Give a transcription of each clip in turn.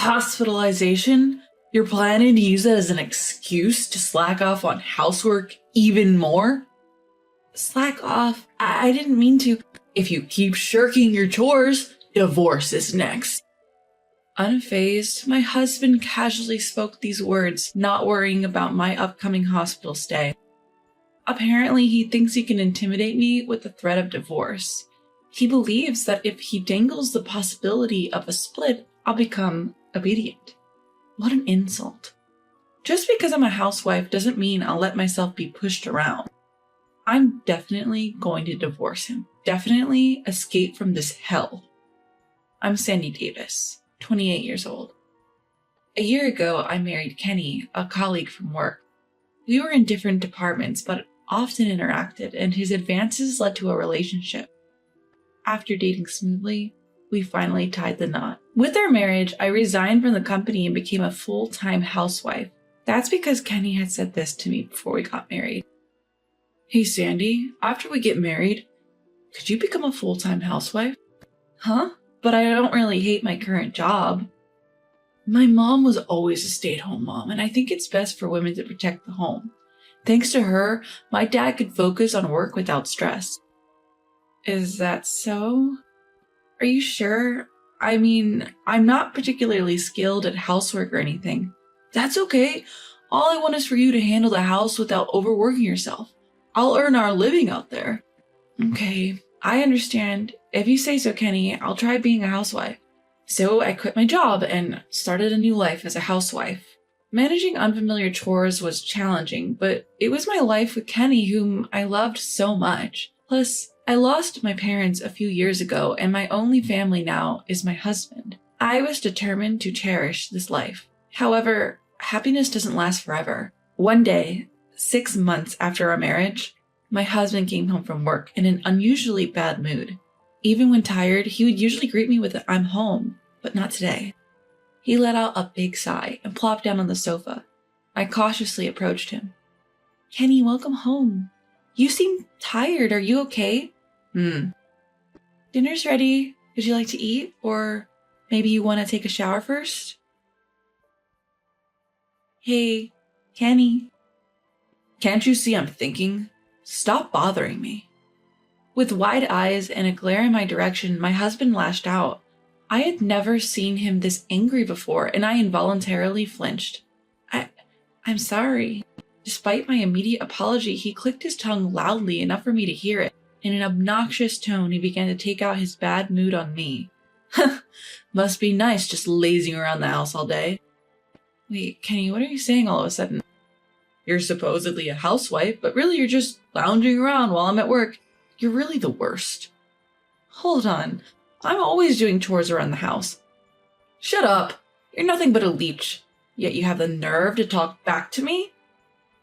Hospitalization? You're planning to use that as an excuse to slack off on housework even more? Slack off? I didn't mean to. If you keep shirking your chores, divorce is next. Unfazed, my husband casually spoke these words, not worrying about my upcoming hospital stay. Apparently, he thinks he can intimidate me with the threat of divorce. He believes that if he dangles the possibility of a split, I'll become obedient. What an insult. Just because I'm a housewife doesn't mean I'll let myself be pushed around. I'm definitely going to divorce him. Definitely escape from this hell. I'm Sandy Davis, 28 years old. A year ago, I married Kenny, a colleague from work. We were in different departments, but often interacted, and his advances led to a relationship. After dating smoothly, we finally tied the knot. With our marriage, I resigned from the company and became a full-time housewife. That's because Kenny had said this to me before we got married. Hey Sandy, after we get married, could you become a full-time housewife? Huh? But I don't really hate my current job. My mom was always a stay-at-home mom, and I think it's best for women to protect the home. Thanks to her, my dad could focus on work without stress. Is that so? Are you sure? I mean, I'm not particularly skilled at housework or anything. That's okay. All I want is for you to handle the house without overworking yourself. I'll earn our living out there. Okay, I understand. If you say so, Kenny, I'll try being a housewife. So I quit my job and started a new life as a housewife. Managing unfamiliar chores was challenging, but it was my life with Kenny, whom I loved so much. Plus, I lost my parents a few years ago, and my only family now is my husband. I was determined to cherish this life. However, happiness doesn't last forever. One day, 6 months after our marriage, my husband came home from work in an unusually bad mood. Even when tired, he would usually greet me with "I'm home," but not today. He let out a big sigh and plopped down on the sofa. I cautiously approached him. Kenny, welcome home. You seem tired. Are you okay? Dinner's ready. Would you like to eat? Or maybe you want to take a shower first? Hey, Kenny. Can't you see I'm thinking? Stop bothering me. With wide eyes and a glare in my direction, my husband lashed out. I had never seen him this angry before, and I involuntarily flinched. I'm sorry. Despite my immediate apology, he clicked his tongue loudly enough for me to hear it. In an obnoxious tone, he began to take out his bad mood on me. Must be nice just lazing around the house all day. Wait, Kenny, what are you saying all of a sudden? You're supposedly a housewife, but really you're just lounging around while I'm at work. You're really the worst. Hold on. I'm always doing chores around the house. Shut up. You're nothing but a leech. Yet you have the nerve to talk back to me?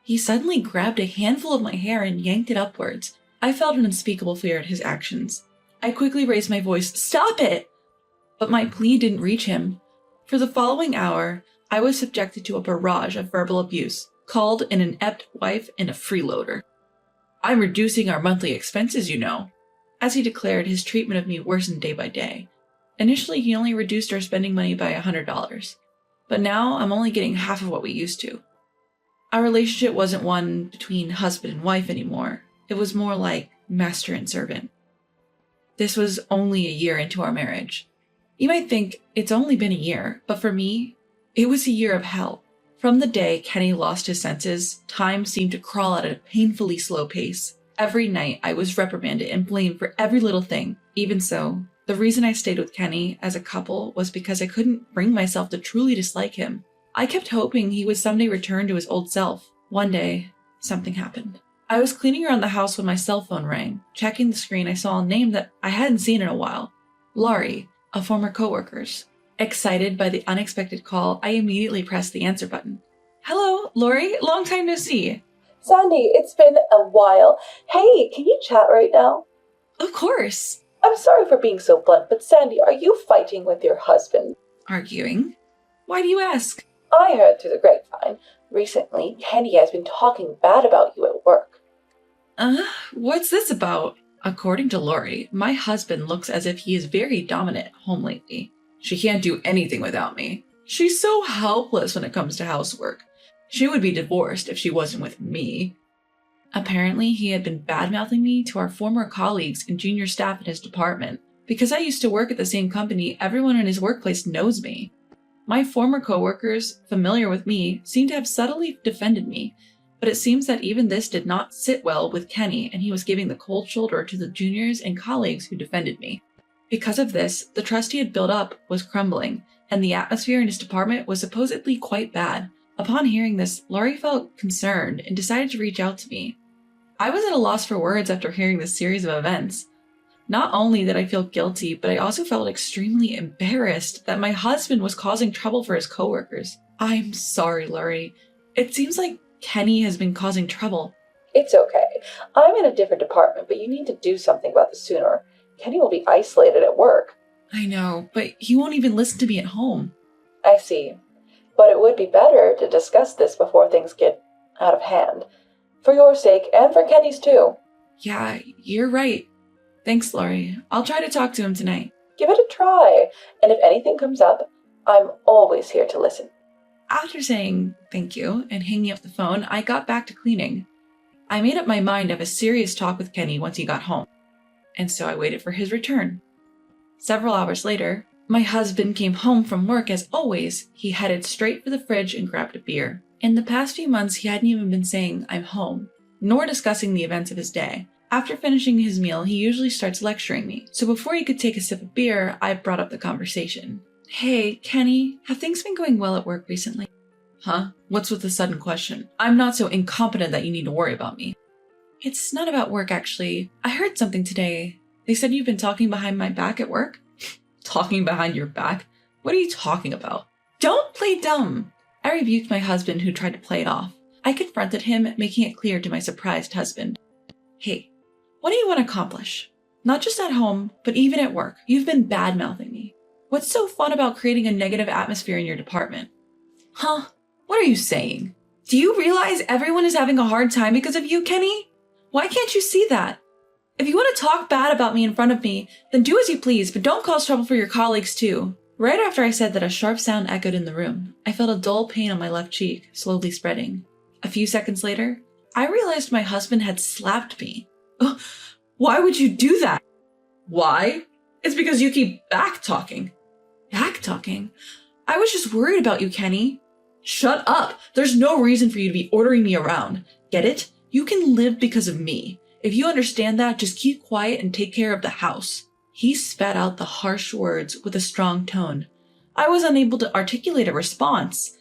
He suddenly grabbed a handful of my hair and yanked it upwards. I felt an unspeakable fear at his actions. I quickly raised my voice. Stop it! But my plea didn't reach him. For the following hour, I was subjected to a barrage of verbal abuse, called an inept wife and a freeloader. I'm reducing our monthly expenses, you know. As he declared, his treatment of me worsened day by day. Initially, he only reduced our spending money by $100. But now, I'm only getting half of what we used to. Our relationship wasn't one between husband and wife anymore. It was more like master and servant. This was only a year into our marriage. You might think it's only been a year, but for me, it was a year of hell. From the day Kenny lost his senses, time seemed to crawl at a painfully slow pace. Every night, I was reprimanded and blamed for every little thing. Even so, the reason I stayed with Kenny as a couple was because I couldn't bring myself to truly dislike him. I kept hoping he would someday return to his old self. One day, something happened. I was cleaning around the house when my cell phone rang. Checking the screen, I saw a name that I hadn't seen in a while. Laurie, a former coworker's. Excited by the unexpected call, I immediately pressed the answer button. Hello, Laurie. Long time no see. Sandy, it's been a while. Hey, can you chat right now? Of course. I'm sorry for being so blunt, but Sandy, are you fighting with your husband? Arguing? Why do you ask? I heard through the grapevine. Recently, Kenny has been talking bad about you at work. What's this about? According to Laurie, my husband looks as if he is very dominant at home lately. She can't do anything without me. She's so helpless when it comes to housework. She would be divorced if she wasn't with me. Apparently, he had been bad-mouthing me to our former colleagues and junior staff in his department. Because I used to work at the same company, everyone in his workplace knows me. My former coworkers, familiar with me, seem to have subtly defended me, but it seems that even this did not sit well with Kenny, and he was giving the cold shoulder to the juniors and colleagues who defended me. Because of this, the trust he had built up was crumbling, and the atmosphere in his department was supposedly quite bad. Upon hearing this, Laurie felt concerned and decided to reach out to me. I was at a loss for words after hearing this series of events. Not only did I feel guilty, but I also felt extremely embarrassed that my husband was causing trouble for his coworkers. I'm sorry, Laurie. It seems like Kenny has been causing trouble. It's okay. I'm in a different department, but you need to do something about this sooner. Kenny will be isolated at work. I know, but he won't even listen to me at home. I see. But it would be better to discuss this before things get out of hand. For your sake, and for Kenny's too. Yeah, you're right. Thanks, Laurie. I'll try to talk to him tonight. Give it a try, and if anything comes up, I'm always here to listen. After saying thank you and hanging up the phone, I got back to cleaning. I made up my mind to have a serious talk with Kenny once he got home, and so I waited for his return. Several hours later, my husband came home from work as always. He headed straight for the fridge and grabbed a beer. In the past few months, he hadn't even been saying, "I'm home," nor discussing the events of his day. After finishing his meal, he usually starts lecturing me, so before he could take a sip of beer, I brought up the conversation. "Hey, Kenny, have things been going well at work recently?" "Huh? What's with the sudden question? I'm not so incompetent that you need to worry about me." "It's not about work, actually. I heard something today. They said you've been talking behind my back at work?" "Talking behind your back? What are you talking about?" "Don't play dumb." I rebuked my husband, who tried to play it off. I confronted him, making it clear to my surprised husband. "Hey, what do you want to accomplish? Not just at home, but even at work. You've been bad-mouthing me. What's so fun about creating a negative atmosphere in your department?" "Huh? What are you saying? Do you realize everyone is having a hard time because of you, Kenny? Why can't you see that? If you want to talk bad about me in front of me, then do as you please, but don't cause trouble for your colleagues too." Right after I said that, a sharp sound echoed in the room. I felt a dull pain on my left cheek, slowly spreading. A few seconds later, I realized my husband had slapped me. "Why would you do that?" "Why? It's because you keep back-talking." "Back-talking? I was just worried about you, Kenny." "Shut up! There's no reason for you to be ordering me around. Get it? You can live because of me. If you understand that, just keep quiet and take care of the house." He spat out the harsh words with a strong tone. I was unable to articulate a response.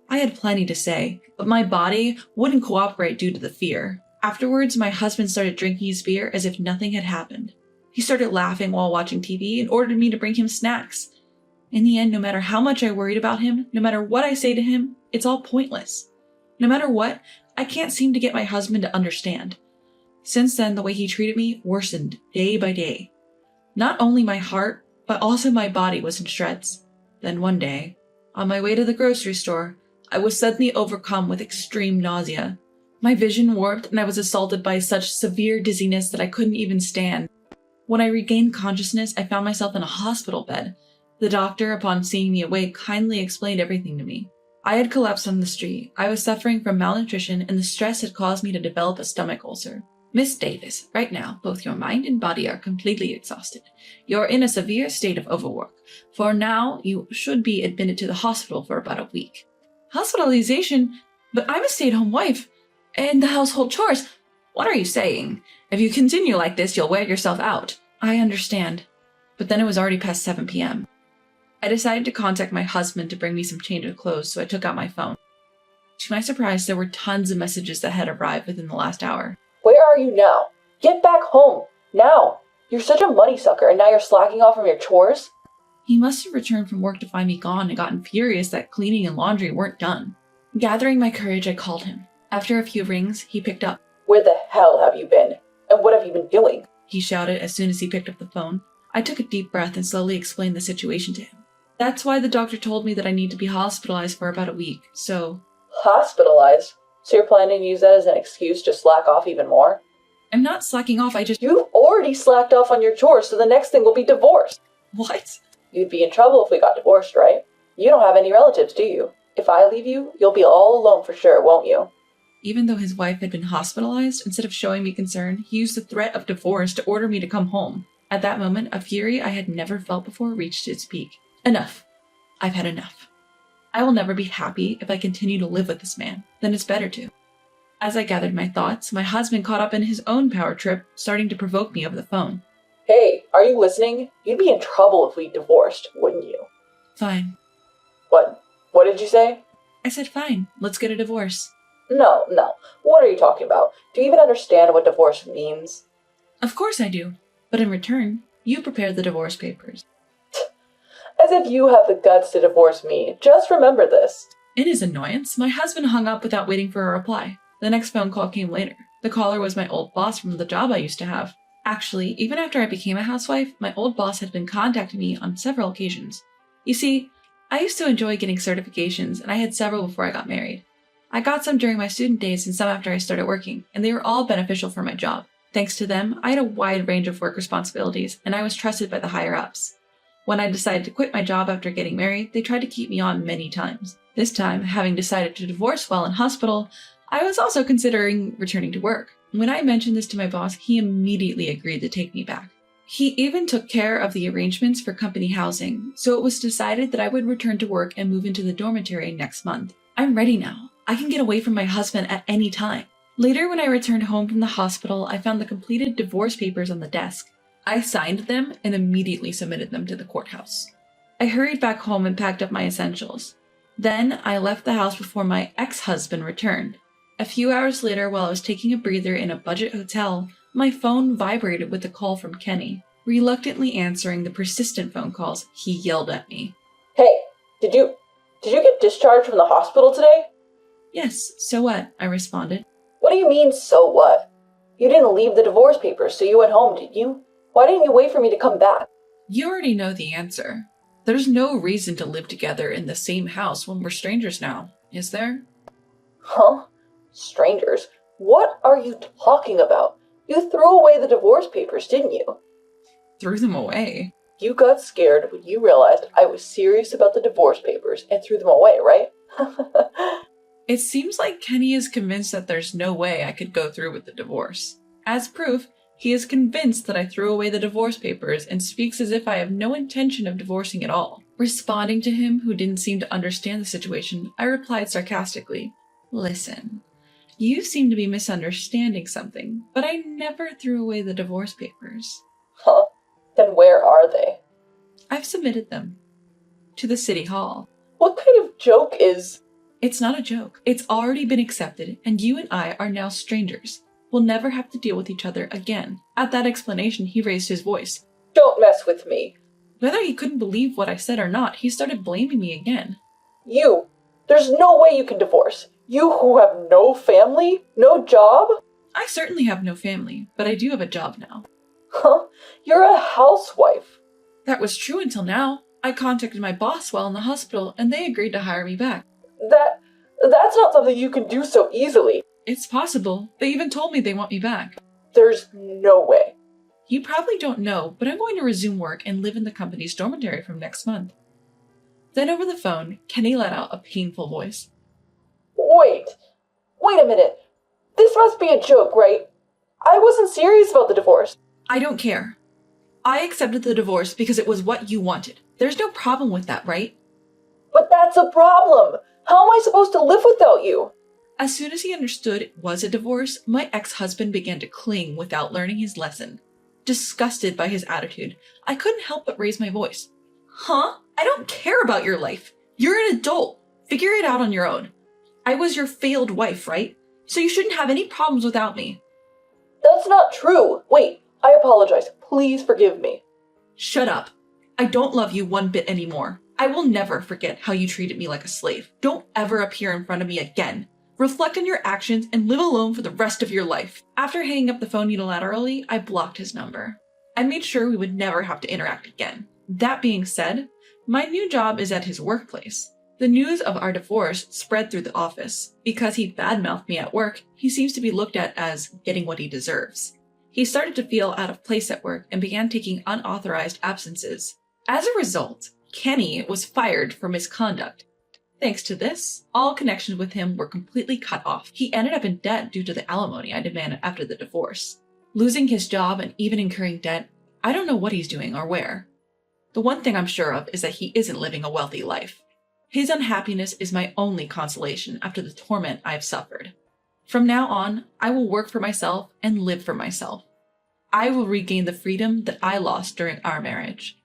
I had plenty to say, but my body wouldn't cooperate due to the fear. Afterwards, my husband started drinking his beer as if nothing had happened. He started laughing while watching TV and ordered me to bring him snacks. In the end, no matter how much I worried about him, no matter what I say to him, it's all pointless. No matter what, I can't seem to get my husband to understand. Since then, the way he treated me worsened day by day. Not only my heart, but also my body was in shreds. Then one day, on my way to the grocery store, I was suddenly overcome with extreme nausea. My vision warped and I was assaulted by such severe dizziness that I couldn't even stand. When I regained consciousness, I found myself in a hospital bed. The doctor, upon seeing me awake, kindly explained everything to me. I had collapsed on the street. I was suffering from malnutrition and the stress had caused me to develop a stomach ulcer. "Miss Davis, right now, both your mind and body are completely exhausted. You're in a severe state of overwork. For now, you should be admitted to the hospital for about a week." "Hospitalization? But I'm a stay-at-home wife. And the household chores. What are you saying? If you continue like this, you'll wear yourself out." "I understand." But then it was already past 7 p.m. I decided to contact my husband to bring me some change of clothes, so I took out my phone. To my surprise, there were tons of messages that had arrived within the last hour. "Where are you now? Get back home, now! You're such a money sucker, and now you're slacking off from your chores?" He must have returned from work to find me gone and gotten furious that cleaning and laundry weren't done. Gathering my courage, I called him. After a few rings, he picked up. "Where the hell have you been? And what have you been doing?" he shouted as soon as he picked up the phone. I took a deep breath and slowly explained the situation to him. "That's why the doctor told me that I need to be hospitalized for about a week, so..." "Hospitalized? So you're planning to use that as an excuse to slack off even more?" "I'm not slacking off, You've already slacked off on your chores, so the next thing will be divorce." What? "You'd be in trouble if we got divorced, right?" You don't have any relatives, do you? If I leave you, you'll be all alone for sure, won't you? Even though his wife had been hospitalized, instead of showing me concern, he used the threat of divorce to order me to come home. At that moment, a fury I had never felt before reached its peak. Enough. I've had enough. I will never be happy if I continue to live with this man. Then it's better to. As I gathered my thoughts, my husband caught up in his own power trip, starting to provoke me over the phone. Hey, are you listening? You'd be in trouble if we divorced, wouldn't you? Fine. What? What did you say? I said fine. Let's get a divorce. No. What are you talking about? Do you even understand what divorce means? Of course I do. But in return, you prepared the divorce papers. As if you have the guts to divorce me. Just remember this. In his annoyance, my husband hung up without waiting for a reply. The next phone call came later. The caller was my old boss from the job I used to have. Actually, even after I became a housewife, my old boss had been contacting me on several occasions. You see, I used to enjoy getting certifications, and I had several before I got married. I got some during my student days and some after I started working, and they were all beneficial for my job. Thanks to them, I had a wide range of work responsibilities, and I was trusted by the higher-ups. When I decided to quit my job after getting married, they tried to keep me on many times. This time, having decided to divorce while in hospital, I was also considering returning to work. When I mentioned this to my boss, he immediately agreed to take me back. He even took care of the arrangements for company housing, so it was decided that I would return to work and move into the dormitory next month. I'm ready now. I can get away from my husband at any time. Later, when I returned home from the hospital, I found the completed divorce papers on the desk. I signed them and immediately submitted them to the courthouse. I hurried back home and packed up my essentials. Then, I left the house before my ex-husband returned. A few hours later, while I was taking a breather in a budget hotel, my phone vibrated with a call from Kenny. Reluctantly answering the persistent phone calls, he yelled at me. Hey, did you get discharged from the hospital today? Yes, so what? I responded. What do you mean, so what? You didn't leave the divorce papers, so you went home, did you? Why didn't you wait for me to come back? You already know the answer. There's no reason to live together in the same house when we're strangers now, is there? Huh? Strangers? What are you talking about? You threw away the divorce papers, didn't you? Threw them away? You got scared when you realized I was serious about the divorce papers and threw them away, right? It seems like Kenny is convinced that there's no way I could go through with the divorce. As proof, he is convinced that I threw away the divorce papers and speaks as if I have no intention of divorcing at all. Responding to him, who didn't seem to understand the situation, I replied sarcastically, "Listen, you seem to be misunderstanding something, but I never threw away the divorce papers." Huh? Then where are they? I've submitted them. To the city hall. What kind of joke is... It's not a joke. It's already been accepted, and you and I are now strangers. We'll never have to deal with each other again. At that explanation, he raised his voice. Don't mess with me. Whether he couldn't believe what I said or not, he started blaming me again. You! There's no way you can divorce. You who have no family? No job? I certainly have no family, but I do have a job now. Huh? You're a housewife. That was true until now. I contacted my boss while in the hospital, and they agreed to hire me back. That's not something you can do so easily. It's possible. They even told me they want me back. There's no way. You probably don't know, but I'm going to resume work and live in the company's dormitory from next month. Then over the phone, Kenny let out a painful voice. Wait a minute. This must be a joke, right? I wasn't serious about the divorce. I don't care. I accepted the divorce because it was what you wanted. There's no problem with that, right? But that's a problem. How am I supposed to live without you? As soon as he understood it was a divorce, my ex-husband began to cling without learning his lesson. Disgusted by his attitude, I couldn't help but raise my voice. Huh? I don't care about your life. You're an adult. Figure it out on your own. I was your failed wife, right? So you shouldn't have any problems without me. That's not true. Wait, I apologize. Please forgive me. Shut up. I don't love you one bit anymore. I will never forget how you treated me like a slave. Don't ever appear in front of me again. Reflect on your actions and live alone for the rest of your life. After hanging up the phone unilaterally, I blocked his number. I made sure we would never have to interact again. That being said, my new job is at his workplace. The news of our divorce spread through the office. Because he badmouthed me at work, he seems to be looked at as getting what he deserves. He started to feel out of place at work and began taking unauthorized absences. As a result, Kenny was fired for misconduct. Thanks to this, all connections with him were completely cut off. He ended up in debt due to the alimony I demanded after the divorce. Losing his job and even incurring debt, I don't know what he's doing or where. The one thing I'm sure of is that he isn't living a wealthy life. His unhappiness is my only consolation after the torment I've suffered. From now on, I will work for myself and live for myself. I will regain the freedom that I lost during our marriage.